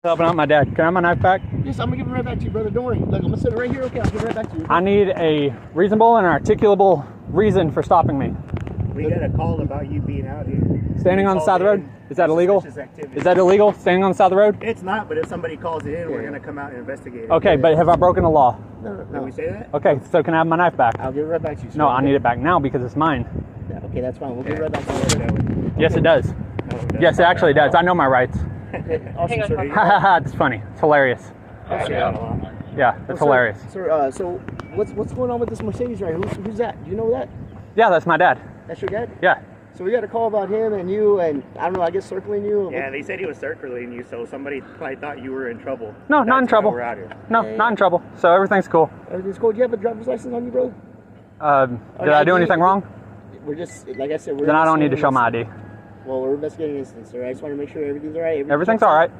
Helping out my dad. Can I have my knife back? Yes, I'm gonna give it right back to you, brother. Don't worry. Look, I'm gonna set it right here. Okay, I'll give it right back to you. I need a reasonable and articulable reason for stopping me. We got a call about you being out here. Standing on the side of the road? Is that illegal? Activity. Is that illegal? Standing on the side of the road? It's not, but if somebody calls it in, we're gonna come out and investigate it. Okay, but have I broken the law? No. Did we say that? Okay, so can I have my knife back? I'll give it right back to you. Sir. No, I need it back now because it's mine. Yeah, okay, that's fine. We'll give it right back to you. Yes, it does. Yes, it actually does. I know my rights. Awesome, sir. Haha, it's funny. It's hilarious. Yeah, it's hilarious. Sir, so what's going on with this Mercedes right here? Who's that? Do you know that? Yeah, that's my dad. That's your dad? Yeah. So we got a call about him and you, and I don't know, I guess circling you. Yeah, they said he was circling you, so somebody probably thought you were in trouble. No, not in trouble. We're out here. No, not in trouble. So everything's cool. Everything's cool. Do you have a driver's license on you, brother? Did I do anything wrong? We're just, like I said, we're... Then I don't need to show my ID. Well, we're investigating incidents, sir. I just want to make sure everything's all right. Everything's all right.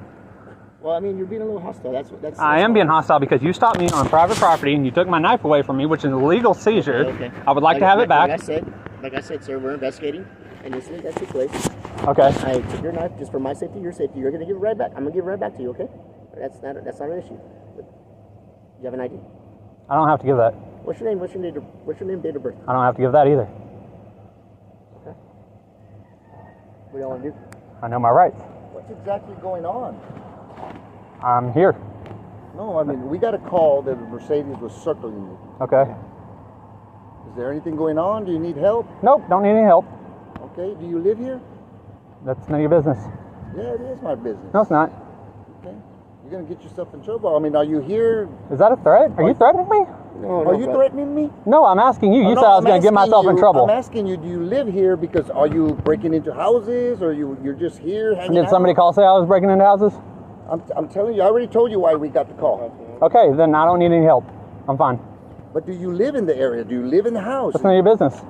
Well, I mean, you're being a little hostile. That's I am being hostile because you stopped me on private property and you took my knife away from me, which is an illegal seizure. Okay. I would like to have it back. Like I said, sir, we're investigating an incident that took place. Okay. I took your knife just for my safety, your safety. You're gonna give it right back. I'm gonna give it right back to you. Okay? That's not an issue. But you have an ID? I don't have to give that. What's your name? What's your name? Date of birth? I don't have to give that either. Okay. What do you want to do? I know my rights. What's exactly going on? I'm here. No, I mean, we got a call that a Mercedes was circling you. Okay. Is there anything going on? Do you need help? Nope, don't need any help. Okay, do you live here? That's none of your business. Yeah, it is my business. No, it's not. Okay. You're going to get yourself in trouble. I mean, are you here? Is that a threat? Are you threatening me? No, Are you threatening me? No, I'm asking you. You no, said I was going to get asking myself in trouble. I'm asking you, do you live here because are you breaking into houses or you're just here hanging out? Did somebody call say I was breaking into houses? I'm telling you, I already told you why we got the call. Okay, then I don't need any help. I'm fine. But do you live in the area? Do you live in the house? That's none of your business.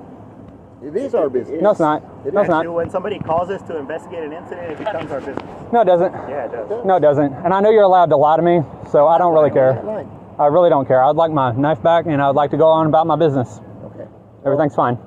It is our business. No, it's not. No, it's not. When somebody calls us to investigate an incident, it becomes our business. No, it doesn't. Yeah, it does. No, it doesn't. And I know you're allowed to lie to me, so I don't really care. I really don't care. I'd like my knife back, and I'd like to go on about my business. Okay. Everything's fine.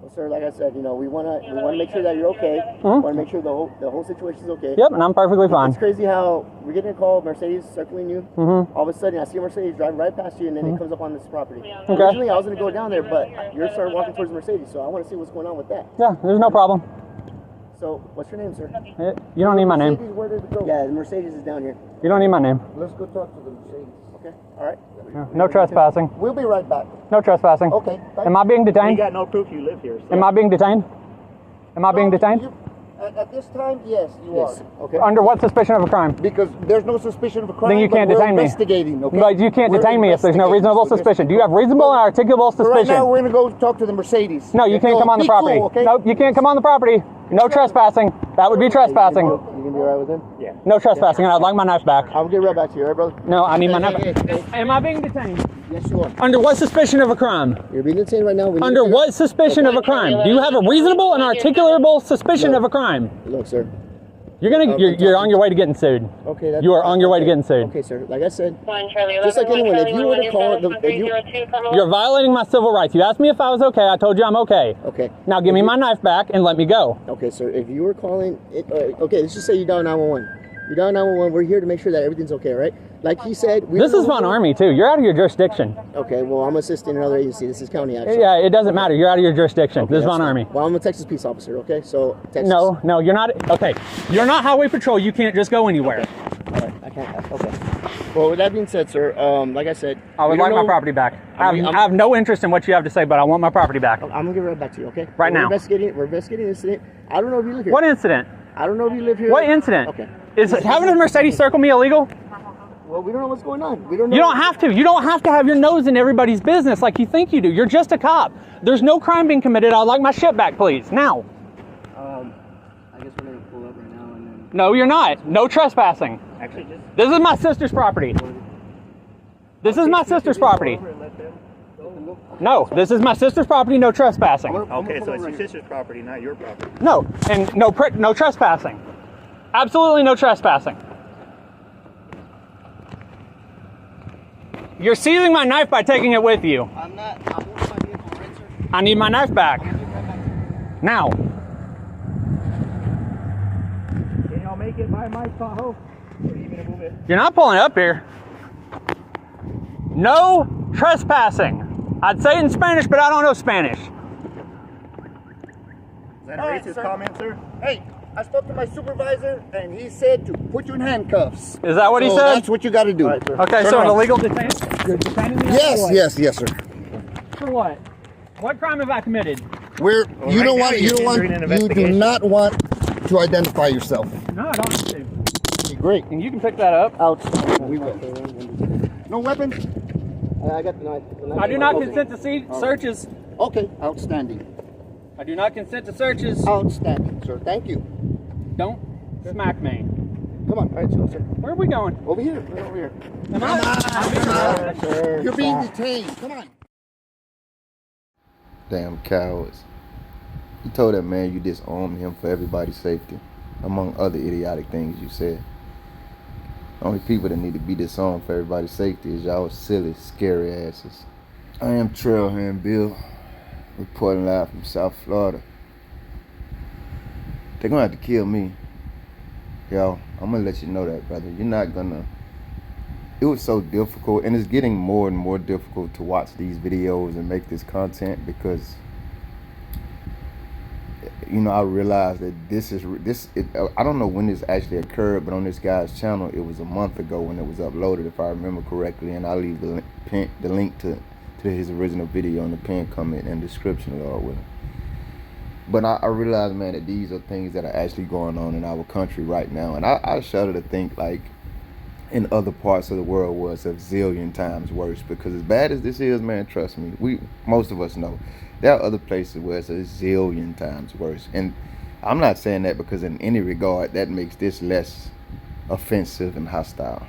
Well, sir, like I said, you know, we wanna make sure that you're okay. Mm-hmm. Want to make sure the whole situation is okay. Yep, and I'm perfectly fine. It's crazy how we're getting a call, Mercedes circling you. Mm-hmm. All of a sudden, I see a Mercedes driving right past you, and then it comes up on this property. Okay. Originally, I was gonna go down there, but you're started walking towards the Mercedes, so I want to see what's going on with that. Yeah, there's no problem. So, what's your name, sir? You don't need my name. Mercedes, where did it go? Yeah, the Mercedes is down here. You don't need my name. Let's go talk to the Mercedes. Okay. All right. No trespassing. We'll be right back. No trespassing. Okay. Am I being We detained? got no proof you live here. So. Am I being detained? Am I being detained? At this time, yes, you Yes. are. Okay. Under what suspicion of a crime? Because there's no suspicion of a crime. Then you can't but we're detain me. Investigating, okay? But you can't We're detain me if there's no investigating. reasonable So suspicion. Do you have reasonable and articulable Right now, suspicion? we're going to go talk to the Mercedes. No, you can't come on the Be property. cool, okay? Nope, you can't come on the property. No trespassing. That would be trespassing. You gonna be all right with him? Yeah. No trespassing, and I'd like my knife back. I'll get right back to you, all right, brother? No, I need my Hey, knife hey, back. hey. Am I being detained? Yes, you are. Under what suspicion of a crime? You're being detained right now. Under what suspicion of a crime? Do you have a reasonable and articulable suspicion of a crime? Look, sir. You're on your way to getting sued. Okay, that's... You are on your way to getting sued. Okay, sir. Like I said, just like anyone, if you were to call... You're violating my civil rights. You asked me if I was okay. I told you I'm okay. Okay. Now give me my knife back and let me go. Okay, sir. If you were calling... okay, let's just say you dial 911. You dial 911. We're here to make sure that everything's okay, right? Like he said... This is Von Army, too. You're out of your jurisdiction. Okay, well, I'm assisting another agency. This is county action. Yeah, it doesn't matter. You're out of your jurisdiction. Okay, This is that's Von fine. Army. Well, I'm a Texas peace officer, okay? So, Texas... No, you're not. Okay, you're not highway patrol. You can't just go anywhere. Okay. All right, I can't... Okay. Well, with that being said, sir, like I said... I would like my property back. I have no interest in what you have to say, but I want my property back. I'm going to give it right back to you, okay? Right now. We're investigating an incident. I don't know if you live here. What incident? I don't know if you live here. What incident? Okay. Is having a Mercedes circle me illegal? Well, we don't know what's going on. We don't know. You don't have to. You don't have to have your nose in everybody's business like you think you do. You're just a cop. There's no crime being committed. I'd like my shit back, please. Now. I guess we're going to pull up right now and then... No, you're not. No trespassing. Actually, This is my sister's property. This is my sister's property. No, this is my sister's property. No trespassing. Okay, so it's your sister's property, not your property. No, and no trespassing. Absolutely no trespassing. You're seizing my knife by taking it with you. I'm not... I'm moving my vehicle, right, sir? I need my knife back. Now. Can y'all make it by my Tahoe? You're not pulling up here. No trespassing. I'd say it in Spanish, but I don't know Spanish. Is that a racist comment, sir? Hey, I spoke to my supervisor, and he said to put you in handcuffs. Is that what he So said? That's what you got to do. All right, sir. Okay, Turn so an around. illegal detention? You're detaining me? Yes, For what? yes, sir. For what? What crime have I committed? Where Well, you right don't now want, you're you don't want, hindering an you do investigation. not want to identify yourself. No, I don't have to. Okay, great. And you can pick that up. Outstanding. We will. No weapons? I got the knife. I do not consent to searches. Okay, outstanding. I do not consent to searches. Outstanding, sir. Thank you. Don't smack me. Come on, all right, sir. Where are we going? Over here, right over here. Am Come I? on, sir. You're being detained. Come on. Damn cowards. You told that man you disarmed him for everybody's safety, among other idiotic things you said. The only people that need to be disarmed for everybody's safety is y'all silly, scary asses. I am Trailhand Bill, reporting live from South Florida. They're gonna have to kill me. Yo, I'm gonna let you know that, brother. You're not gonna... It was so difficult, and it's getting more and more difficult to watch these videos and make this content because, you know, I realized that I don't know when this actually occurred, but on this guy's channel, it was a month ago when it was uploaded, if I remember correctly, and I'll leave the link to his original video in the pinned comment and description along with it. But I realized, man, that these are things that are actually going on in our country right now, and I shudder to think, like, in other parts of the world was a zillion times worse, because as bad as this is, man, trust me, most of us know there are other places where it's a zillion times worse. And I'm not saying that because in any regard that makes this less offensive and hostile.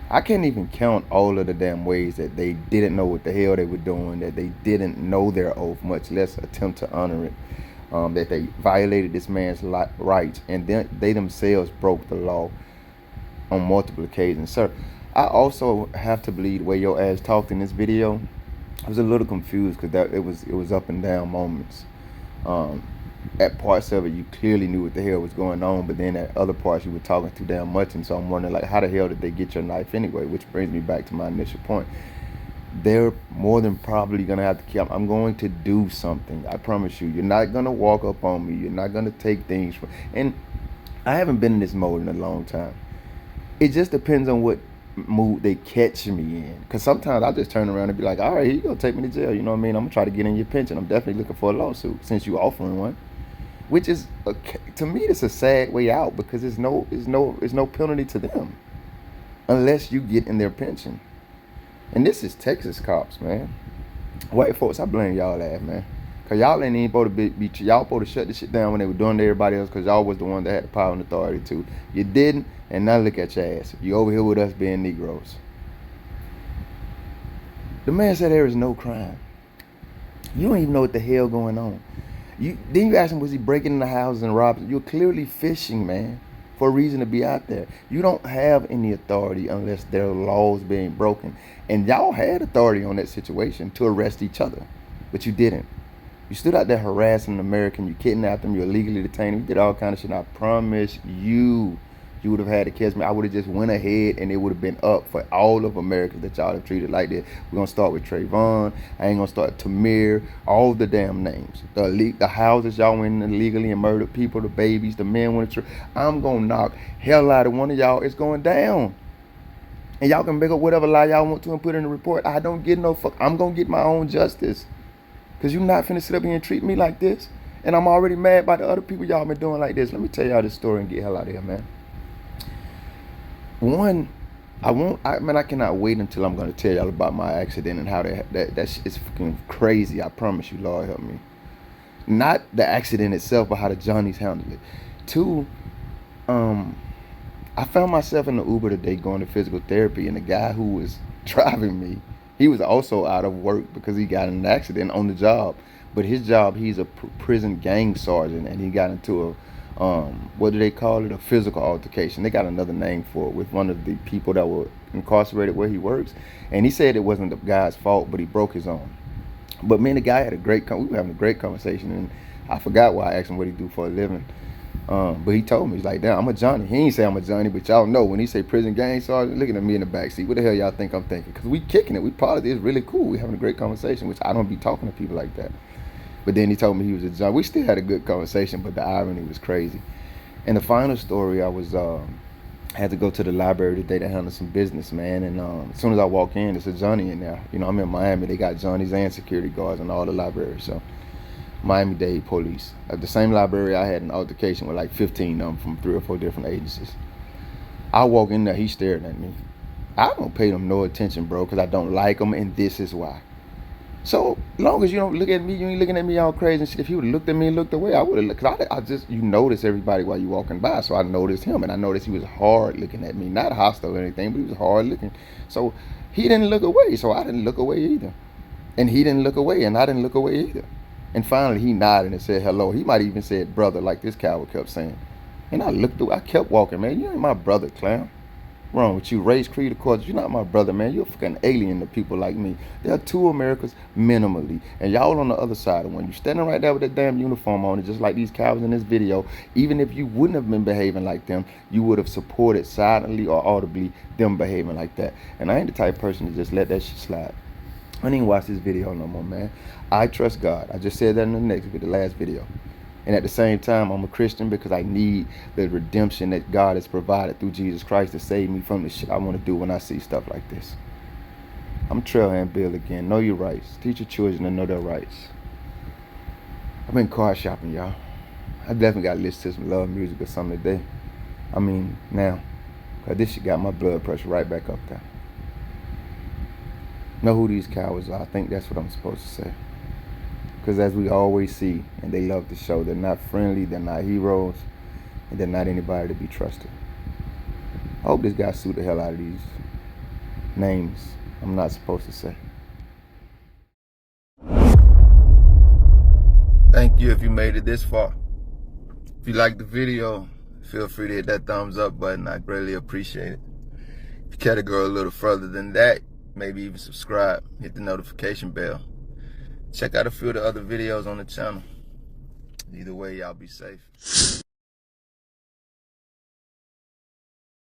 I can't even count all of the damn ways that they didn't know what the hell they were doing, that they didn't know their oath, much less attempt to honor it, that they violated this man's rights, and then they themselves broke the law on multiple occasions. Sir, I also have to believe the way your ass talked in this video. I was a little confused because it was up and down moments. At parts of it, you clearly knew what the hell was going on, but then at other parts, you were talking too damn much, and so I'm wondering, like, how the hell did they get your knife anyway? Which brings me back to my initial point. They're more than probably gonna have to kill. I'm going to do something. I promise you. You're not gonna walk up on me. You're not gonna take things from. And I haven't been in this mode in a long time. It just depends on what mood they catch me in. Cause sometimes I just turn around and be like, all right, you gonna take me to jail. You know what I mean? I'm gonna try to get in your pension. I'm definitely looking for a lawsuit since you offering one. Which is, to me, it's a sad way out because there's no penalty to them unless you get in their pension. And this is Texas cops, man. White folks, I blame y'all ass, man. Cause y'all ain't even supposed to be y'all supposed to shut this shit down when they were doing to everybody else, cause y'all was the one that had the power and authority to. You didn't, and now look at your ass. You over here with us being Negroes. The man said there is no crime. You don't even know what the hell going on. Then you ask him, was he breaking into houses and robbing? You're clearly fishing, man, for a reason to be out there. You don't have any authority unless there are laws being broken. And y'all had authority on that situation to arrest each other, but you didn't. You stood out there harassing an American, you kidnapped him, you illegally detained him, you did all kind of shit. And I promise you would have had to catch me. I would have just went ahead and it would have been up for all of Americans that y'all have treated like this. We're going to start with Trayvon. I ain't going to start Tamir, all the damn names. The houses y'all went in illegally and murdered people, the babies, the men went to. I'm going to knock hell out of one of y'all. It's going down. And y'all can make up whatever lie y'all want to and put in the report. I don't get no fuck. I'm going to get my own justice. Because you're not finna sit up here and treat me like this. And I'm already mad by the other people y'all been doing like this. Let me tell y'all this story and get hell out of here, man. One, I cannot wait until I'm going to tell y'all about my accident and how that shit is fucking crazy. I promise you, Lord help me. Not the accident itself, but how the johnnies handled it. Two, I found myself in the Uber today going to physical therapy, and the guy who was driving me, he was also out of work because he got in an accident on the job. But his job, he's a prison gang sergeant, and he got into what do they call it? A physical altercation. They got another name for it with one of the people that were incarcerated where he works. And he said it wasn't the guy's fault, but he broke his own. But me and the guy had we were having a great conversation, and I forgot why I asked him what he do for a living. But he told me, he's like, damn, I'm a Johnny. He ain't say I'm a Johnny, but y'all know when he say prison gang sergeant, looking at me in the backseat, what the hell y'all think I'm thinking? Because we kicking it. We part of this really cool. We having a great conversation, which I don't be talking to people like that. But then he told me he was a Johnny. We still had a good conversation, but the irony was crazy. And the final story, I had to go to the library today to handle some business, man. And as soon as I walk in, it's a Johnny in there. You know, I'm in Miami. They got Johnnies and security guards in all the libraries. So Miami-Dade police. At the same library, I had an altercation with like 15 of them from 3 or 4 different agencies. I walk in there, he's staring at me. I don't pay them no attention, bro, because I don't like them, and this is why. So long as you don't look at me, you ain't looking at me all crazy and shit. If he would have looked at me and looked away, I would have looked. Cause I just, you notice everybody while you walking by. So I noticed him, and I noticed he was hard looking at me. Not hostile or anything, but he was hard looking. So he didn't look away, so I didn't look away either. And he didn't look away, and I didn't look away either. And finally he nodded and said hello. He might even said brother, like this coward kept saying. And I looked away, I kept walking, man. You ain't my brother, clown. Wrong with you, race, creed, of course. You're not my brother, man. You're a fucking alien to people like me. There are 2 Americas minimally, and y'all on the other side of one. You standing right there with that damn uniform on, and just like these cowards in this video. Even if you wouldn't have been behaving like them, you would have supported silently or audibly them behaving like that. And I ain't the type of person to just let that shit slide. I didn't even watch this video no more, man. I trust God. I just said that in the last video. And at the same time, I'm a Christian because I need the redemption that God has provided through Jesus Christ to save me from the shit I want to do when I see stuff like this. I'm Trailhand Bill again. Know your rights. Teach your children to know their rights. I've been car shopping, y'all. I definitely got to listen to some love music or something today. I mean, now. Because this shit got my blood pressure right back up there. Know who these cowards are. I think that's what I'm supposed to say. Because as we always see, and they love to show, they're not friendly, they're not heroes, and they're not anybody to be trusted. I hope this guy sued the hell out of these names I'm not supposed to say. Thank you if you made it this far. If you liked the video, feel free to hit that thumbs up button. I greatly appreciate it. If you care to go a little further than that, maybe even subscribe, hit the notification bell. Check out a few of the other videos on the channel. Either way, y'all be safe.